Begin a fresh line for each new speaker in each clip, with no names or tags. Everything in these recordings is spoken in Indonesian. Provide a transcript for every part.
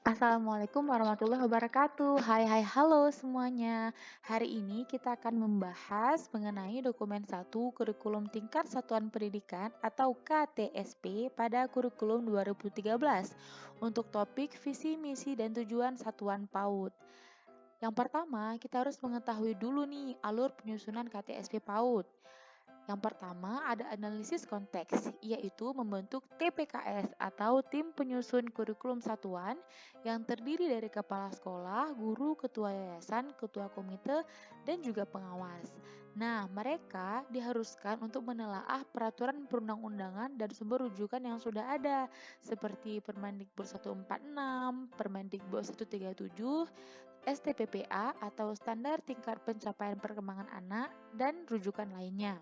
Assalamualaikum warahmatullahi wabarakatuh. Hai hai halo semuanya. Hari ini kita akan membahas mengenai dokumen 1 Kurikulum Tingkat Satuan Pendidikan atau KTSP pada kurikulum 2013 untuk topik visi, misi, dan tujuan satuan PAUD. Yang pertama, kita harus mengetahui dulu nih alur penyusunan KTSP PAUD. Yang pertama ada analisis konteks, yaitu membentuk TPKS atau Tim Penyusun Kurikulum Satuan yang terdiri dari kepala sekolah, guru, ketua yayasan, ketua komite, dan juga pengawas. Nah, mereka diharuskan untuk menelaah peraturan perundang-undangan dan sumber rujukan yang sudah ada, seperti Permendikbud 146, Permendikbud 137, STPPA atau Standar Tingkat Pencapaian Perkembangan Anak, dan rujukan lainnya.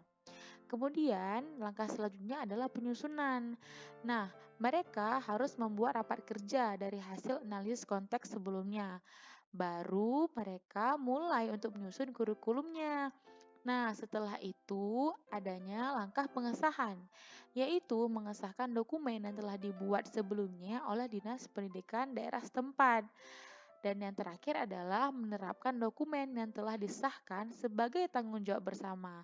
Kemudian, langkah selanjutnya adalah penyusunan. Nah, mereka harus membuat rapat kerja dari hasil analisis konteks sebelumnya. Baru mereka mulai untuk menyusun kurikulumnya. Nah, setelah itu adanya langkah pengesahan, yaitu mengesahkan dokumen yang telah dibuat sebelumnya oleh Dinas Pendidikan daerah setempat. Dan yang terakhir adalah menerapkan dokumen yang telah disahkan sebagai tanggung jawab bersama.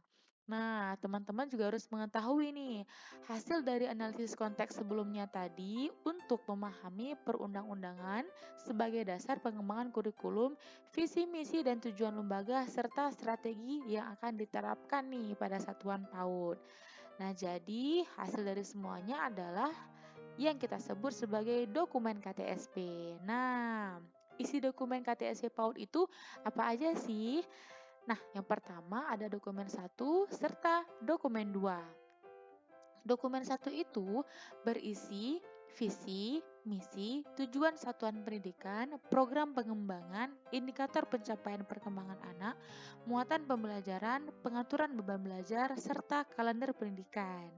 Nah, teman-teman juga harus mengetahui nih, hasil dari analisis konteks sebelumnya tadi untuk memahami perundang-undangan sebagai dasar pengembangan kurikulum, visi, misi, dan tujuan lembaga, serta strategi yang akan diterapkan nih pada satuan PAUD. Nah, jadi hasil dari semuanya adalah yang kita sebut sebagai dokumen KTSP. Nah, isi dokumen KTSP PAUD itu apa aja sih? Nah, yang pertama ada dokumen 1 serta dokumen 2. Dokumen 1 itu berisi visi, misi, tujuan satuan pendidikan, program pengembangan, indikator pencapaian perkembangan anak, muatan pembelajaran, pengaturan beban belajar, serta kalender pendidikan.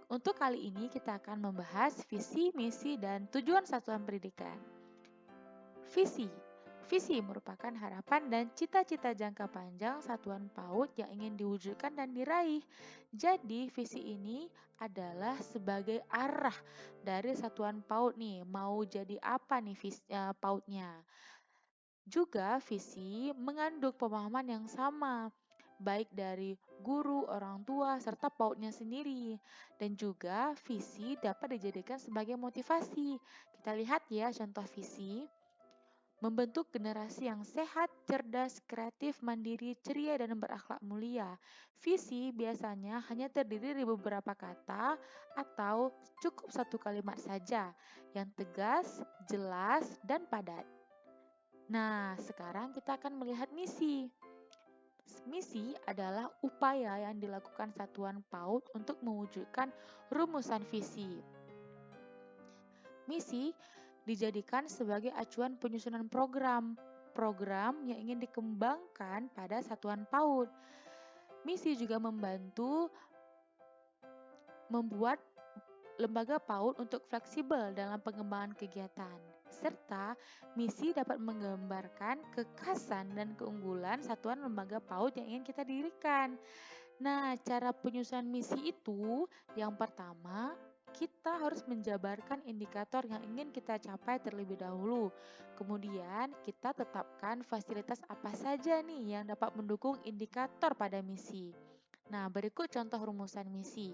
Untuk kali ini kita akan membahas visi, misi, dan tujuan satuan pendidikan. Visi. Visi merupakan harapan dan cita-cita jangka panjang satuan PAUD yang ingin diwujudkan dan diraih. Jadi, visi ini adalah sebagai arah dari satuan PAUD nih, mau jadi apa nih PAUD-nya. Juga visi mengandung pemahaman yang sama, baik dari guru, orang tua, serta PAUD-nya sendiri. Dan juga visi dapat dijadikan sebagai motivasi. Kita lihat ya contoh visi. Membentuk generasi yang sehat, cerdas, kreatif, mandiri, ceria, dan berakhlak mulia. Visi biasanya hanya terdiri dari beberapa kata atau cukup satu kalimat saja yang tegas, jelas, dan padat. Nah, sekarang kita akan melihat misi. Misi adalah upaya yang dilakukan satuan PAUD untuk mewujudkan rumusan visi. Misi dijadikan sebagai acuan penyusunan program yang ingin dikembangkan pada satuan PAUD. Misi juga membantu membuat lembaga PAUD untuk fleksibel dalam pengembangan kegiatan, serta misi dapat menggambarkan kekhasan dan keunggulan satuan lembaga PAUD yang ingin kita dirikan. Nah, cara penyusunan misi itu yang pertama, kita harus menjabarkan indikator yang ingin kita capai terlebih dahulu. Kemudian, kita tetapkan fasilitas apa saja nih yang dapat mendukung indikator pada misi. Nah, berikut contoh rumusan misi.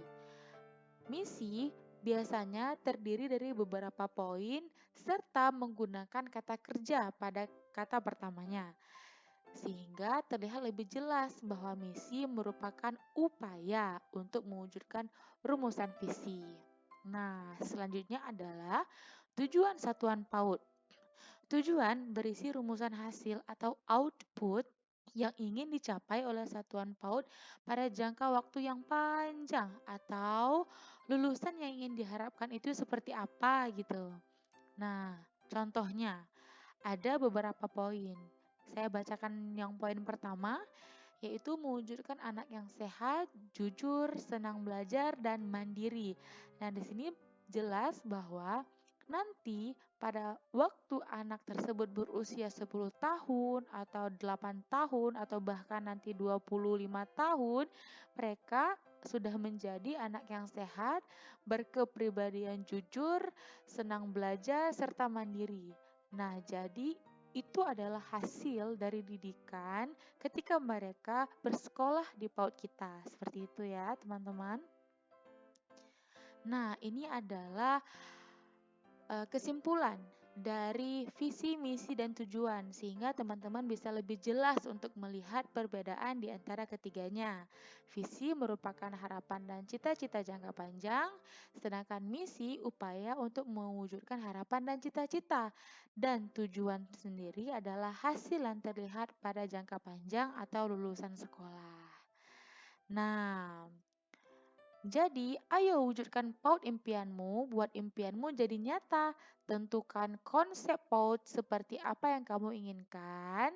Misi biasanya terdiri dari beberapa poin serta menggunakan kata kerja pada kata pertamanya, sehingga terlihat lebih jelas bahwa misi merupakan upaya untuk mewujudkan rumusan visi. Nah, selanjutnya adalah tujuan satuan PAUD. Tujuan berisi rumusan hasil atau output yang ingin dicapai oleh satuan PAUD pada jangka waktu yang panjang atau lulusan yang ingin diharapkan itu seperti apa gitu. Nah, contohnya ada beberapa poin. Saya bacakan yang poin pertama, yaitu mewujudkan anak yang sehat, jujur, senang belajar, dan mandiri. Nah, di sini jelas bahwa nanti pada waktu anak tersebut berusia 10 tahun atau 8 tahun atau bahkan nanti 25 tahun, mereka sudah menjadi anak yang sehat, berkepribadian jujur, senang belajar, serta mandiri. Nah, jadi itu adalah hasil dari didikan ketika mereka bersekolah di PAUD kita. Seperti itu ya, teman-teman. Nah, ini adalah kesimpulan dari visi, misi, dan tujuan, sehingga teman-teman bisa lebih jelas untuk melihat perbedaan di antara ketiganya. Visi merupakan harapan dan cita-cita jangka panjang, sedangkan misi upaya untuk mewujudkan harapan dan cita-cita. Dan tujuan sendiri adalah hasil yang terlihat pada jangka panjang atau lulusan sekolah. Nah, jadi, ayo wujudkan PAUD impianmu, buat impianmu jadi nyata. Tentukan konsep PAUD seperti apa yang kamu inginkan.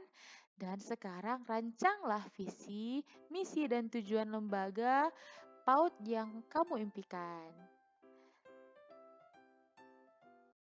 Dan sekarang rancanglah visi, misi, dan tujuan lembaga PAUD yang kamu impikan.